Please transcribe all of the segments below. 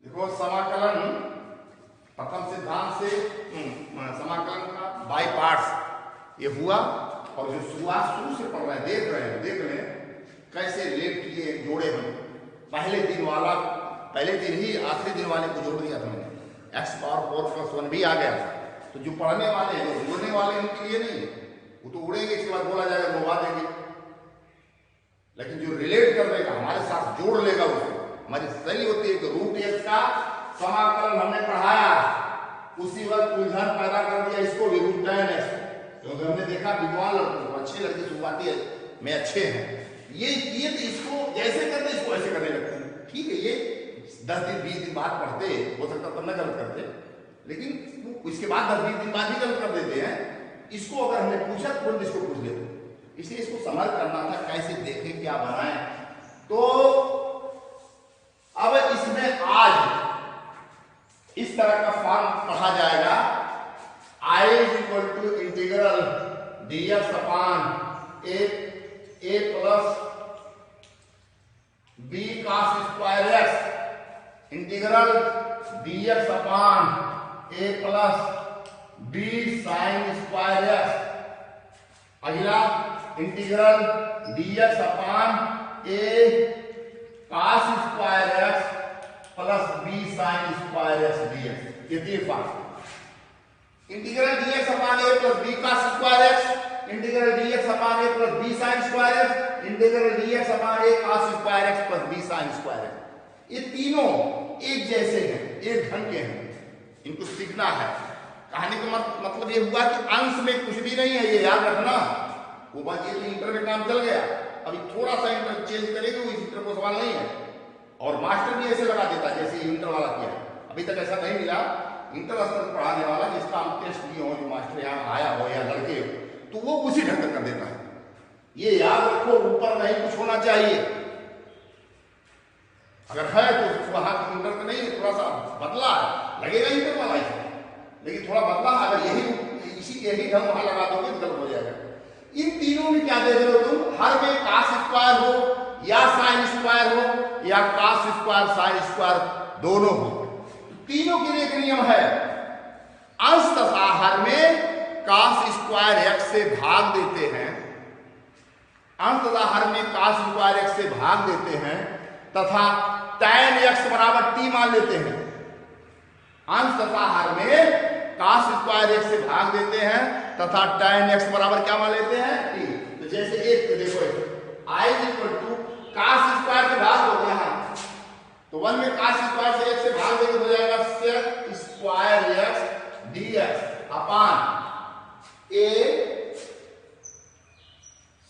देखो समाकलन प्रथम सिद्धांत से समाकलन का बाई पार्ट्स ये हुआ, और जो शुरुआत शुरू से पढ़ रहे हैं देख रहे हैं कैसे रिलेट किए, जोड़े हम पहले दिन ही आखिरी दिन वाले को जोड़ दिया था मैंने, x⁴ + 1 भी आ गया था। तो जो पढ़ने वाले हैं, जो जोड़ने वाले हैं, उनके लिए नहीं, वो तो उड़ेंगे, इसके बाद बोला जाएगा घुमा देंगे। लेकिन जो रिलेट कर देगा, हमारे साथ जोड़ लेगा, उसको हमारी शैली होती है कि √x का समाकलन हमने पढ़ाया, उसी वक्त उलझन पैदा कर दिया इसको भी √10x, क्योंकि हमने देखा विद्वान लड़कों को, अच्छे लड़के शुरुआती में अच्छे हैं, ये तो इसको जैसे करते इसको ऐसे करने लगते हैं। ठीक है, ये 10 दिन 20 दिन बाद पढ़ते, हो सकता तब न गलत करते, लेकिन इसके बाद 10-20 दिन बाद ही गलत कर देते हैं। इसको अगर हमने पूछा तुरंत इसको पूछ लेते, इसलिए इसको समझ करना था, कैसे देखें क्या बनाए। तो अब इसमें आज इस तरह का फॉर्म पढ़ा जाएगा, I = integral dx upon a plus b cos² x integral dx upon a plus b sin² x। अगला integral dx upon a cos² x plus b sin² x dx। ये तीन form, integral dx upon a plus b cos² x, integral dx upon a plus b sin² x, integral dx upon a cos² x plus b sin² x। ये तीनों एक जैसे हैं, एक ढंग के हैं, इनको सीखना है। कहानी का मतलब ये हुआ कि अंश में कुछ भी नहीं है, ये याद रखना। वो बात ये तो इंटर में काम चल गया, अभी थोड़ा सा इंटर चेंज करेंगे, वो इंटर को सवाल नहीं है। और मास्टर भी ऐसे लगा देता है जैसे इंटर वाला किया, अभी तक ऐसा नहीं मिला इंटर स्तर पढ़ाने वाला जिसका हम टेस्ट दिए हो, जो मास्टर यहाँ आया हो या लड़के हो, तो वो उसी ढंग कर देता है। ये याद रखो, ऊपर नहीं कुछ होना चाहिए, अगर है तो वहां इंटर में नहीं, थोड़ा सा बदला है, लगेगा इंटर वाला ही, लेकिन थोड़ा बदला है, अगर यही ढंग वहां लगा दोगे तो गलत हो जाएगा। इन तीनों में क्या देख रहे हो तुम, हर में cos² हो या sin² हो या cos² sin² दोनों हो, तीनों के लिए एक नियम है, अंश तथा हर में cos² x से भाग देते हैं, अंश तथा हर में cos² x से भाग देते हैं, तथा tan x बराबर t मान लेते हैं। अंश तथा हर में cos² x से भाग देते हैं तथा tan x बराबर क्या मान लेते हैं, t। तो जैसे एक देखो, I = cos² से भाग हो गया, तो 1 में cos² से x से भाग देंगे हो जाएगा sec² x dx upon a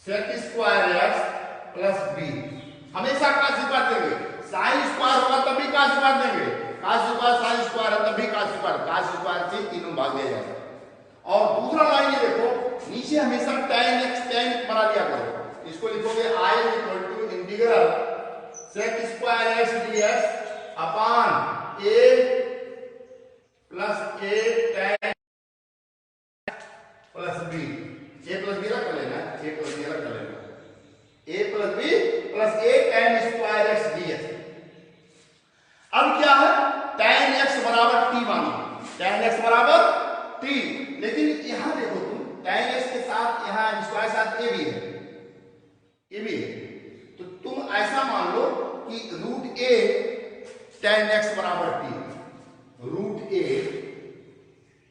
sec² x plus b। हमेशा cos² देंगे, sin² होगा तभी cos² देंगे, cos² sin² है तभी cos² से तीनों भाग दिया जाएगा। और दूसरा लाइन ये देखो, नीचे हमेशा tan x बना दिया करो, इसको लिखोगे I = integral sec² x dx upon a plus a tan plus b। a plus b रख लेना, a प्लस b रख लेना, a plus b plus a tan² x dx। अब क्या है, tan x बराबर t मानो, tan x बराबर t, लेकिन यहां देखो तुम, tan x के साथ यहां स्क्वायर साथ a भी है, तो तुम ऐसा मान लो कि √a tan x बराबर t, √a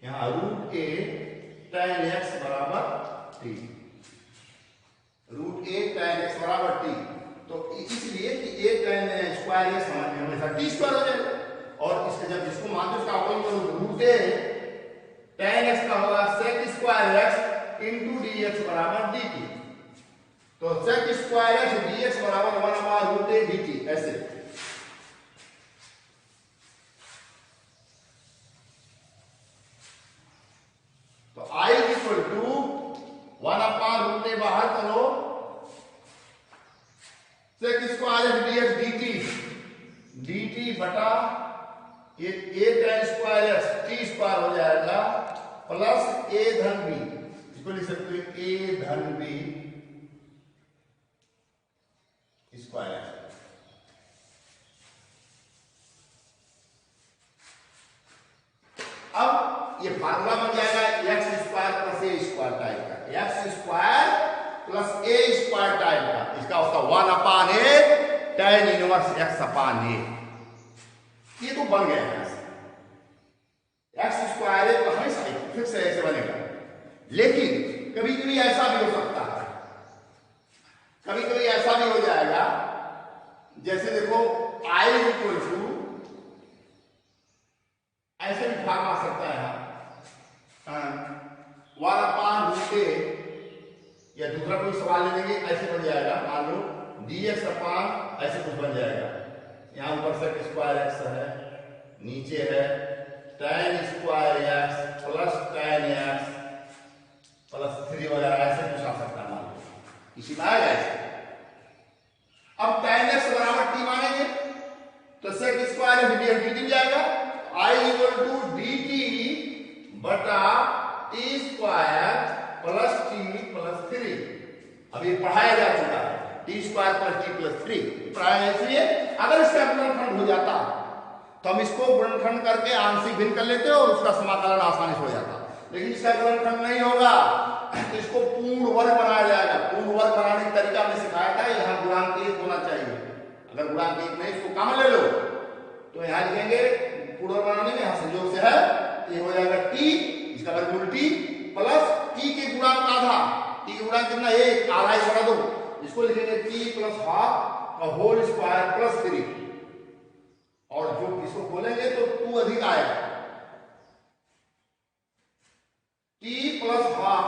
यहां √a tan x बराबर t, √a tan x बराबर t। तो इसलिए कि a tan² x हमेशा t² हो जाएगा, और इसके जब इसको मान दो, इसका √a tan x का होगा sec² x इंटू dx बराबर dt। तो sec² x dx बराबर 1/√a dt, ऐसे। तो I = 1/√a बाहर करो, sec² x dx dt बटा a tan² x t² हो जाएगा प्लस a धन b, इसको लिख सकते हो a धन b स्क्वायर। ये फार्मूला बन जाएगा एक्स स्क्वायर प्लस ए स्क्वायर टाइप का, एक्स स्क्वायर प्लस ए स्क्वायर टाइप का, इसका उसका 1/a tan इनवर्स एक्स अपान ए। ये तो बन गया है, एक्स स्क्वायर है तो हमेशा फिक्स ऐसे बनेगा। लेकिन कभी कभी ऐसा भी हो सकता है, कभी कभी ऐसा भी हो जाएगा, जैसे देखो i इक्वल टू ऐसे भी भाग आ सकता है 1/√a, या दूसरा कोई सवाल ले लेंगे ऐसे बन जाएगा, मान लो dx अपान ऐसे कुछ बन जाएगा। यहां ऊपर सेक स्क्वायर एक्स है, नीचे है tan square x plus tan x plus 3 वगैरह ऐसे कुछ आ सकता है, मान लो इसी में आएगा ऐसे। अब tan x बराबर t मानेंगे तो सेक स्क्वायर dt जाएगा, I इक्वल टू dt बटा t square plus t plus 3। अभी पढ़ाया जा चुका है t square plus t plus 3 पढ़ाया, इसलिए अगर इसका गुणनखंड हो जाता तो हम इसको गुणनखंड करके आंशिक भिन्न कर लेते और उसका समाकलन आसानी से हो जाता। लेकिन इसका गुणनखंड नहीं होगा तो इसको पूर्ण वर्ग बनाया जाएगा। पूर्ण वर्ग बनाने का तरीका हमने सिखाया था, यहाँ गुणांक 1 होना चाहिए। अगर गुणांक 1 नहीं, इसको कॉमन ले लो तो यहाँ लिखेंगे पूर्ण वर्ग बनाने में, यहाँ संयोग से है, ये हो जाएगा t, इसका वर्गमूल t प्लस t के गुणांक आधा, t के गुणांक कितना 1, आधा ही बढ़ा दो, इसको लिखेंगे t प्लस हाफ और होल स्क्वायर प्लस 3, और जो इसको खोलेंगे तो 2 अधिक आएगा, t प्लस हाफ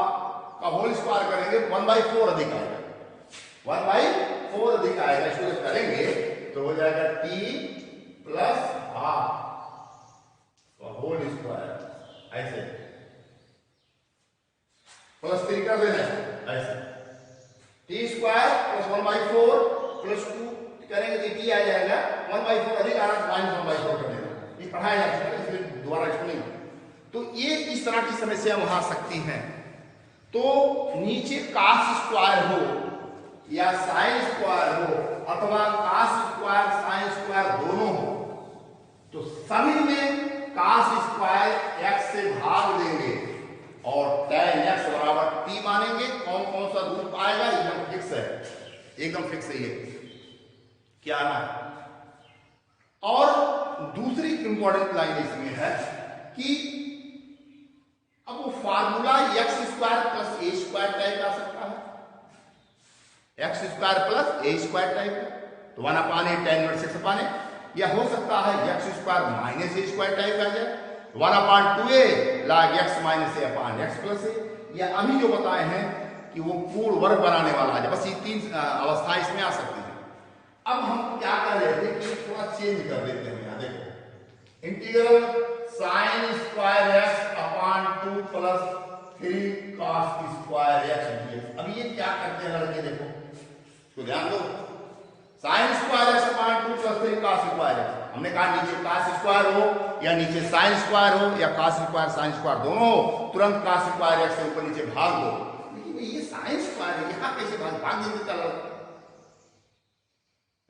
का होल स्क्वायर करेंगे 1/4 अधिक आएगा, 1/4 अधिक आएगा। इसको जब करेंगे तो हो जाएगा t प्लस हाफ का होल स्क्वायर, ऐसे प्लस 3 कर देना ऐसे, t स्क्वायर प्लस 1/4 प्लस 2 करेंगे तो t आ जाएगा 1/4 अधिक आ रहा है -1/4 कर देना। ये पढ़ाया जा चुका है, इसलिए दोबारा इसको नहीं। तो ये इस तरह की समस्या वहां आ सकती हैं। तो नीचे cos स्क्वायर हो या sin स्क्वायर हो अथवा cos स्क्वायर sin स्क्वायर दोनों हो, तो सभी में cos स्क्वायर x से भाग देंगे और tan x बराबर t मानेंगे। कौन कौन सा रूप आएगा एकदम फिक्स है, एकदम फिक्स है ये क्या ना। और दूसरी इंपॉर्टेंट लाइन इसमें है कि अब वो फार्मूला एक्स स्क्वायर प्लस ए स्क्वायर टाइप आ सकता है, एक्स स्क्वायर प्लस ए स्क्वायर टाइप, तो 1/a tan इनवर्स एक्स अपान ए, या हो सकता है एक्स स्क्वायर माइनस ए स्क्वायर टाइप आ जाए 1/2a log x माइनस ए अपान एक्स प्लस ए, या अभी जो बताए हैं कि वो पूर्ण वर्ग बनाने वाला है। बस ये 3 अवस्थाएं इसमें आ सकती हैं। अब हम क्या कर रहे थे कि थोड़ा चेंज कर देते हैं। यहाँ देखो इंटीग्रल sin स्क्वायर x अपान 2 plus 3 cos square x dx। अब ये क्या करते हैं लड़के, देखो तो ध्यान दो, sin स्क्वायर x अपान 2 प्लस 3 cos स्क्वायर x, हमने कहा नीचे cos स्क्वायर हो या नीचे sin स्क्वायर हो या cos स्क्वायर sin स्क्वायर दोनों हो, तुरंत cos स्क्वायर x से ऊपर नीचे भाग दो। लेकिन ये sin स्क्वायर है, यहाँ कैसे भाग देते चलो,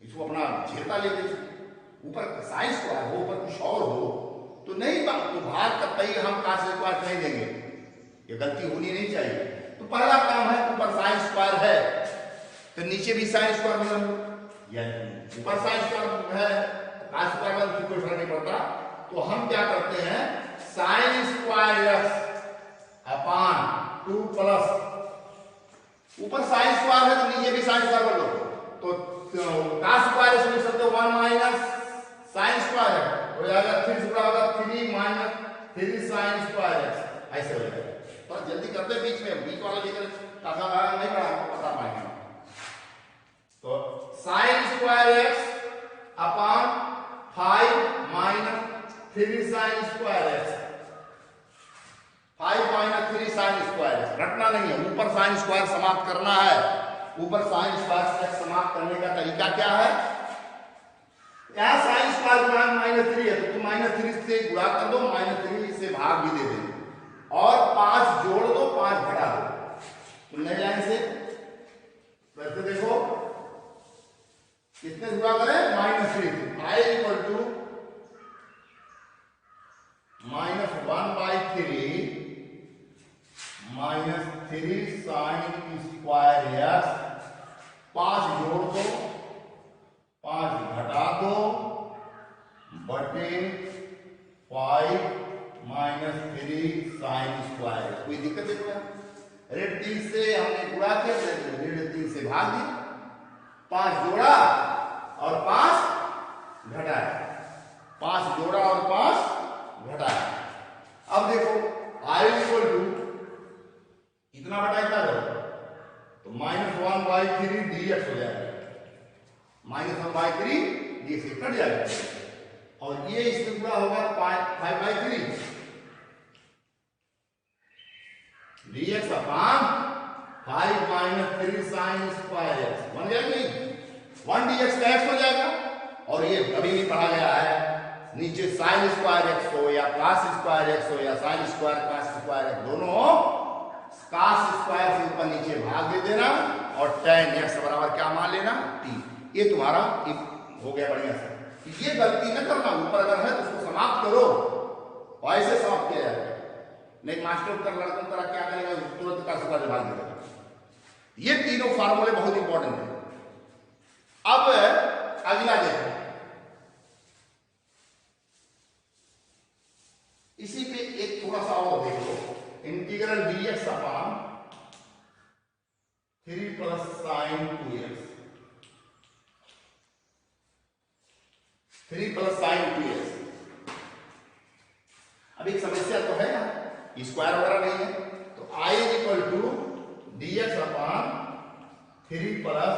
इसको अपना झेलता लेते, ऊपर sin स्क्वायर हो ऊपर कुछ और हो तो नहीं बात, तो भाग तब तक हम cos स्क्वायर नहीं देंगे, ये गलती होनी नहीं चाहिए। तो पहला काम है ऊपर sin स्क्वायर है तो नीचे भी sin स्क्वायर बना, या ऊपर sin स्क्वायर है cos स्क्वायर में कोई फर्क नहीं पड़ता। तो हम क्या करते हैं sin स्क्वायर x अपान 2 प्लस, ऊपर sin स्क्वायर है तो नीचे भी sin स्क्वायर कर लो, तो cos स्क्वायर से लिख सकते हो 1 माइनस sin स्क्वायर है, हो जाएगा 3 से बड़ा होगा 3 माइनस 3 sin स्क्वायर x, ऐसे हो जाएगा। तो जल्दी करते हैं, बीच वाला लेकर ताका नहीं पड़ा पता पाएंगे। तो sin स्क्वायर x अपान 5 minus 3 sin square x, 5 minus 3 sin square x, रटना नहीं है, ऊपर sin स्क्वायर समाप्त करना है। ऊपर sin स्क्वायर x समाप्त करने का तरीका क्या है, यहाँ sin स्क्वायर गुणांक -3 है तो तुम -3 से गुणा कर दो, -3 से भाग भी दे देंगे और 5 जोड़ दो, 5 घटा दो, तो नई लाइन से वैसे देखो कितने गुणा करें -3, I equal to -1/3 13 5 minus 3 sine square. कोई दिक्कत है क्या? ऋण 3 से हमने गुणा किया, ऋण 3 से भाग दिया, 5 जोड़ा और 5 घटाया, 5 जोड़ा और 5 घटाया। अब देखो i इक्वल टू इतना बटा इतना करो तो -1/3 dx हो जाएगा, -1/3 dx कट जाएगा और ये इसमें पूरा होगा 5/3 dx upon 5 minus 3 sine square x बन गया नहीं, 1 dx का x हो जाएगा। और ये कभी भी पढ़ा गया है नीचे साइन स्क्वायर x हो या कॉस स्क्वायर x हो या sine square cos square x दोनों हो, कॉस स्क्वायर से ऊपर नीचे भाग दे देना और tan x बराबर क्या मान लेना t। ये तुम्हारा हो गया बढ़िया से। ये गलती न करना, ऊपर अगर है तो उसको समाप्त करो और ऐसे समाप्त किया जाएगा, नहीं मास्टर कर लड़कों तरह क्या करेगा तुरंत का स्क्वायर भाग देगा। ये तीनों फार्मूले बहुत इंपॉर्टेंट है। अब अगला देखो, इसी पे एक थोड़ा सा और देखो, integral dx upon 3 plus sine 2x, 3 plus sine 2x। अब एक समस्या तो है ना, स्क्वायर वगैरह नहीं है, तो i equal to dx upon 3 plus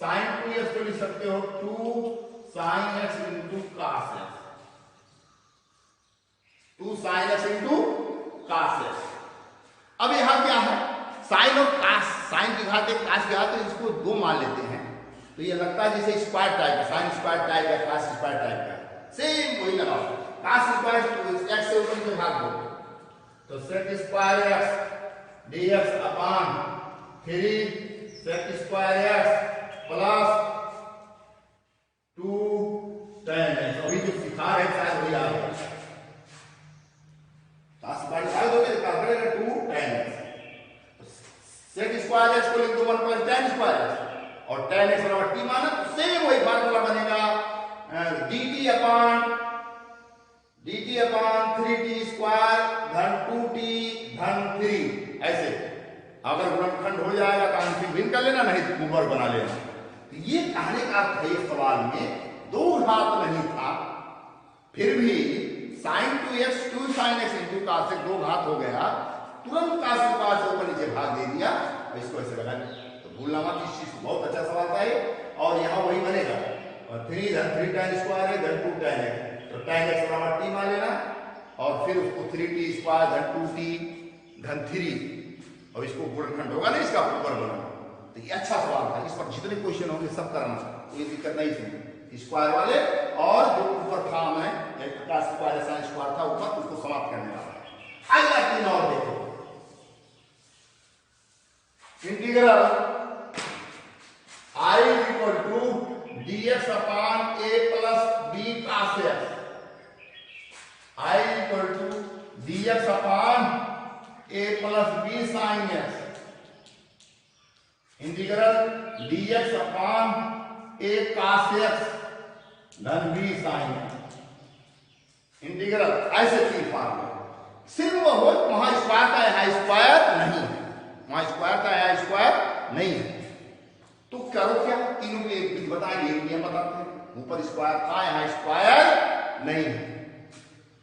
sine 2x को लिख सकते हो 2 sine x into cos x, 2 sine x into cos x। अब यहां क्या है, साइन और कॉस, साइन की घात एक कॉस की घात, तो इसको 2 मान लेते हैं तो ये लगता है जैसे स्क्वायर टाइप है, साइन स्क्वायर टाइप है, कॉस स्क्वायर टाइप का, सेम वही लगाओ। कॉस स्क्वायर x से ऊपर से भाग दो तो sec square x dx upon 3 sec square x plus 2 tan x। अभी जो सिखा रहे शायद वही आ गया, calculator 2 tan x, sec square x को लिख दो 1 प्लस tan स्क्वायर x और tan x बराबर t माना, तो सेम वही फार्मूला बनेगा dt अपॉन 3t स्क्वायर धन 2t धन 3। ऐसे अगर गुणनखंड हो जाएगा तो आंशिक भिन्न कर लेना, नहीं तो ऊपर बना लेना। तो ये कहने का अर्थ है इस सवाल में 2 घात नहीं था, फिर भी sin 2x 2 sin x into cos x 2 घात हो गया, तुरंत cos स्क्वायर से ऊपर नीचे भाग दे दिया और इसको ऐसे लगा दिया। तो भूलना मत, इस चीज को बहुत अच्छा सवाल था ये, और यहाँ वही बनेगा और 3 धन 3 tan स्क्वायर है धन 2 tan x, तो tan x बराबर t मान लेना और फिर उसको 3t स्क्वायर धन 2t धन 3 और इसको गुणनखंड होगा ना इसका ऊपर बना। तो ये अच्छा सवाल था, इस पर जितने क्वेश्चन होंगे सब करना, कोई दिक्कत नहीं थी। स्क्वायर वाले और जो ऊपर था मैं का स्क्वायर साइन स्क्वायर था ऊपर, उसको समाप्त करने वाला। अगला 3 और देखो, integral i equal to dx upon a plus b cos x, i equal to dx upon a plus b sin x, integral dx upon a cos x धन b sin x, इंटीग्रल ऐसे 3 formula. सिर्फ वो हो वहां square का यहाँ square नहीं है, वहां स्क्वायर का यहाँ स्क्वायर नहीं है, तो करो क्या, तीनों में एक बताएंगे, एक नियम बताते हैं। ऊपर स्क्वायर था, यहाँ स्क्वायर नहीं है,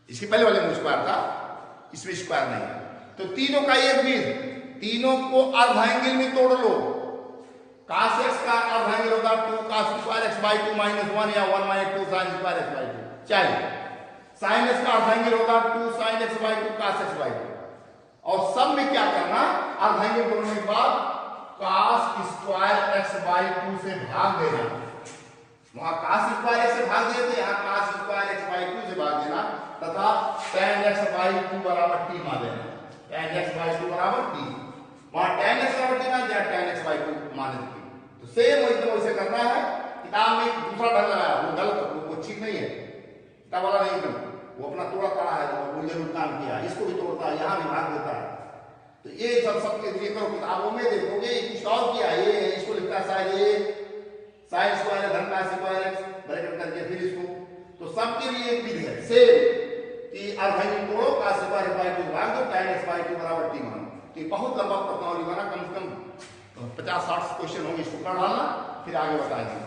इसके पहले वाले में स्क्वायर था, इसमें स्क्वायर नहीं है, तो तीनों का एक बीज, तीनों को अर्ध एंगल में तोड़ लो। cos x का अर्ध एंगल होगा 2 cos square x by 2 minus 1 या 1 minus 2 sin square x by 2, चाहिए sin x का अर्ध एंगल होगा 2 sin x by 2 cos x by 2, और सब में क्या करना, अर्ध एंगल तोड़ने के बाद cos स्क्वायर x बाई 2 से भाग देना, वहां cos स्क्वायर x से भाग दिए थे, यहाँ cos स्क्वायर x बाई 2 से भाग देना तथा tan x बाई 2 बराबर t मान देना, tan x बाई 2 बराबर t, वहां tan x बराबर t मान दिया, tan x बाई 2 मान दी। तो सेम एकदम वैसे करना है। किताब में दूसरा ढंग लगाया, वो गलत, वो ठीक नहीं है, किताब वाला नहीं एकदम, वो अपना तोड़ा तड़ा है, वो जरूर काम किया, इसको भी तोड़ता है, यहाँ भी भाग देता है। तो ये सबके लिए करो, किताबों में देखोगे कुछ और किया, ये इसको लिखता है शायद ये साइन स्क्वायर धन cos स्क्वायर x ब्रैकेट करके फिर इसको तो सबके लिए एक विधि है सेम कि अर्धहीन तोड़ो का स्क्वायर बाई टू भाग दो tan x बाई टू बराबर टी मानो। तो ये बहुत लंबा प्रश्नावली बना, कम से कम 50-60 क्वेश्चन होंगे, इसको पढ़ डालना फिर आगे बताएंगे।